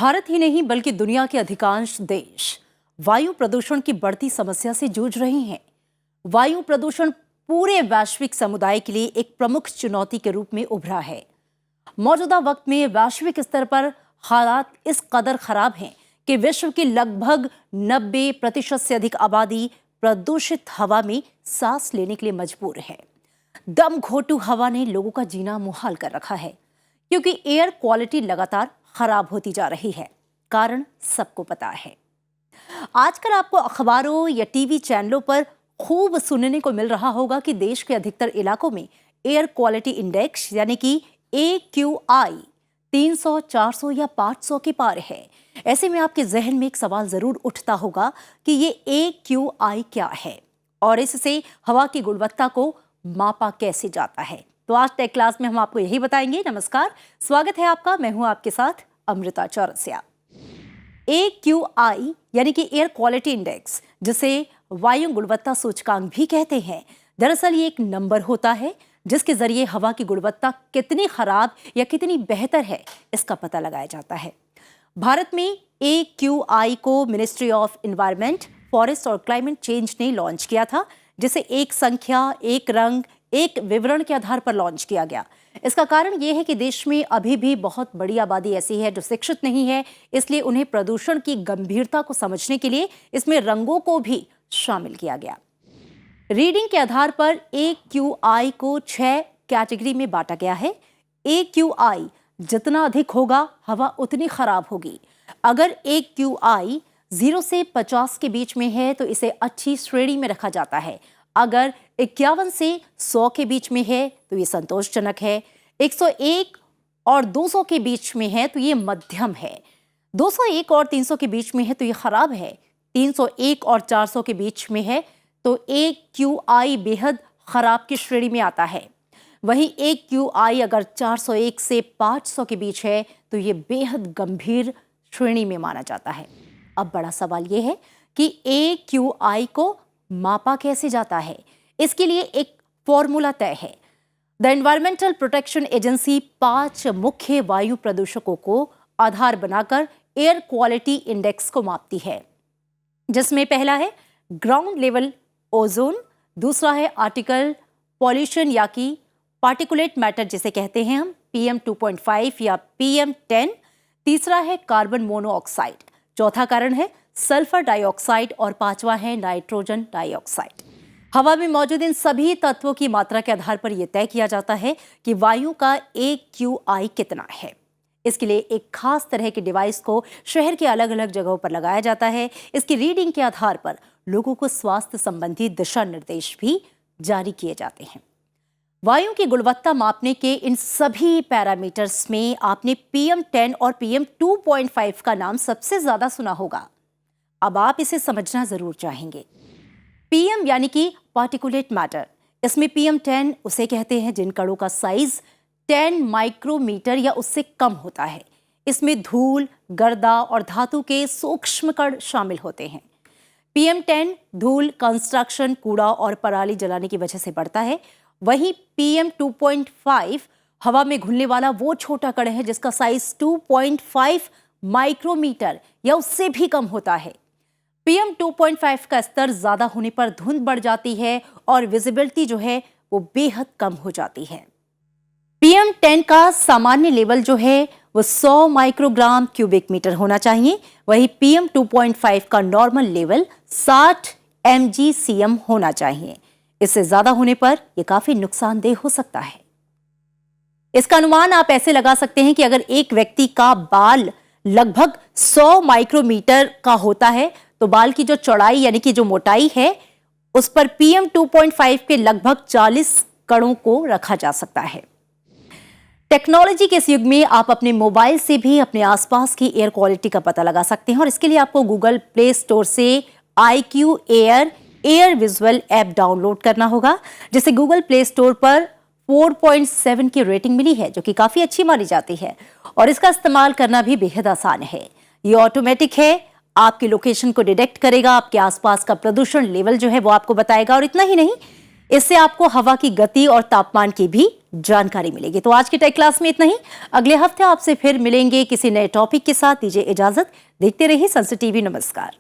भारत ही नहीं बल्कि दुनिया के अधिकांश देश वायु प्रदूषण की बढ़ती समस्या से जूझ रहे हैं। वायु प्रदूषण पूरे वैश्विक समुदाय के लिए एक प्रमुख चुनौती के रूप में उभरा है। मौजूदा वक्त में वैश्विक स्तर पर हालात इस कदर खराब हैं कि विश्व की लगभग 90% से अधिक आबादी प्रदूषित हवा में सांस लेने के लिए मजबूर है। दम घोंटू हवा ने लोगों का जीना मुहाल कर रखा है, क्योंकि एयर क्वालिटी लगातार खराब होती जा रही है। कारण सबको पता है। आजकल आपको अखबारों या टीवी चैनलों पर खूब सुनने को मिल रहा होगा कि देश के अधिकतर इलाकों में एयर क्वालिटी इंडेक्स यानी कि AQI 300, 400 या 500 के पार है। ऐसे में आपके जहन में एक सवाल जरूर उठता होगा कि ये AQI क्या है और इससे हवा की गुणवत्ता को मापा कैसे जाता है। तो आज टेक क्लास में हम आपको यही बताएंगे। नमस्कार, स्वागत है आपका। मैं हूं आपके साथ अमृता चौरसिया। AQI यानी कि एयर क्वालिटी इंडेक्स, जिसे वायु गुणवत्ता सूचकांक भी कहते हैं, दरअसल ये एक नंबर होता है जिसके जरिए हवा की गुणवत्ता कितनी खराब या कितनी बेहतर है इसका पता लगाया जाता है। भारत में AQI को मिनिस्ट्री ऑफ एनवायरनमेंट, फॉरेस्ट और क्लाइमेट चेंज ने लॉन्च किया था, जिसे एक संख्या, एक रंग, एक विवरण के आधार पर लॉन्च किया गया। इसका कारण यह है कि देश में अभी भी बहुत बड़ी आबादी ऐसी है जो शिक्षित नहीं है, इसलिए उन्हें प्रदूषण की गंभीरता को समझने के लिए इसमें रंगों को भी शामिल किया गया। रीडिंग के आधार पर AQI को 6 कैटेगरी में बांटा गया है। AQI जितना अधिक होगा, हवा उतनी खराब होगी। अगर AQI 0 से 50 के बीच में है तो इसे अच्छी श्रेणी में रखा जाता है। अगर 51 से 100 के बीच में है तो ये संतोषजनक है। 101 और 200 के बीच में है तो ये मध्यम है। 201 और 300 के बीच में है तो ये खराब है। 301 और 400 के बीच में है तो AQI बेहद खराब की श्रेणी में आता है। वहीं AQI अगर 401 से 500 के बीच है तो ये बेहद गंभीर श्रेणी में माना जाता है। अब बड़ा सवाल ये है कि AQI को मापा कैसे जाता है। इसके लिए एक फॉर्मूला तय है। द एनवायरमेंटल प्रोटेक्शन एजेंसी 5 मुख्य वायु प्रदूषकों को आधार बनाकर एयर क्वालिटी इंडेक्स को मापती है, जिसमें पहला है ग्राउंड लेवल ओजोन, दूसरा है आर्टिकल पॉल्यूशन या कि पार्टिकुलेट मैटर जिसे कहते हैं हम PM 2.5 या PM10, तीसरा है कार्बन मोनोऑक्साइड, चौथा कारण है सल्फर डाइऑक्साइड और पांचवा है नाइट्रोजन डाइऑक्साइड। हवा में मौजूद इन सभी तत्वों की मात्रा के आधार पर यह तय किया जाता है कि वायु का AQI कितना है। इसके लिए एक खास तरह के डिवाइस को शहर के अलग अलग जगहों पर लगाया जाता है। इसकी रीडिंग के आधार पर लोगों को स्वास्थ्य संबंधी दिशा निर्देश भी जारी किए जाते हैं। वायु की गुणवत्ता मापने के इन सभी पैरामीटर्स में आपने PM10 और PM 2.5 का नाम सबसे ज्यादा सुना होगा। अब आप इसे समझना जरूर चाहेंगे। PM यानी कि पार्टिकुलेट मैटर, इसमें PM10 उसे कहते हैं जिन कणों का साइज 10 माइक्रोमीटर या उससे कम होता है। इसमें धूल, गर्दा और धातु के सूक्ष्म कण शामिल होते हैं। PM10 धूल, कंस्ट्रक्शन, कूड़ा और पराली जलाने की वजह से बढ़ता है। वहीं PM 2.5 हवा में घुलने वाला वो छोटा कण है जिसका साइज 2.5 माइक्रोमीटर या उससे भी कम होता है। PM 2.5 का स्तर ज्यादा होने पर धुंध बढ़ जाती है और विजिबिलिटी जो है वो बेहद कम हो जाती है। PM10 का सामान्य लेवल जो है वो 100 माइक्रोग्राम क्यूबिक मीटर होना चाहिए। वहीं PM 2.5 का नॉर्मल लेवल 60 mgcm होना चाहिए। इससे ज्यादा होने पर यह काफी नुकसानदेह हो सकता है। इसका अनुमान आप ऐसे लगा सकते हैं कि अगर एक व्यक्ति का बाल लगभग 100 माइक्रोमीटर का होता है तो बाल की जो चौड़ाई यानी कि जो मोटाई है उस पर PM 2.5 के लगभग 40 कणों को रखा जा सकता है। टेक्नोलॉजी के इस युग में आप अपने मोबाइल से भी अपने आसपास की एयर क्वालिटी का पता लगा सकते हैं और इसके लिए आपको गूगल प्ले स्टोर से IQ air visual app download करना होगा, जिसे गूगल प्ले स्टोर पर 4.7 की रेटिंग मिली है, जो कि काफी अच्छी मानी जाती है और इसका इस्तेमाल करना भी बेहद आसान है। ये ऑटोमेटिक है, आपकी लोकेशन को डिटेक्ट करेगा, आपके आसपास का प्रदूषण लेवल जो है वो आपको बताएगा और इतना ही नहीं, इससे आपको हवा की गति और तापमान की भी जानकारी मिलेगी। तो आज की टेक क्लास में इतना ही। अगले हफ्ते आपसे फिर मिलेंगे किसी नए टॉपिक के साथ। दीजिए इजाजत। देखते रहिए सनसद टीवी। नमस्कार।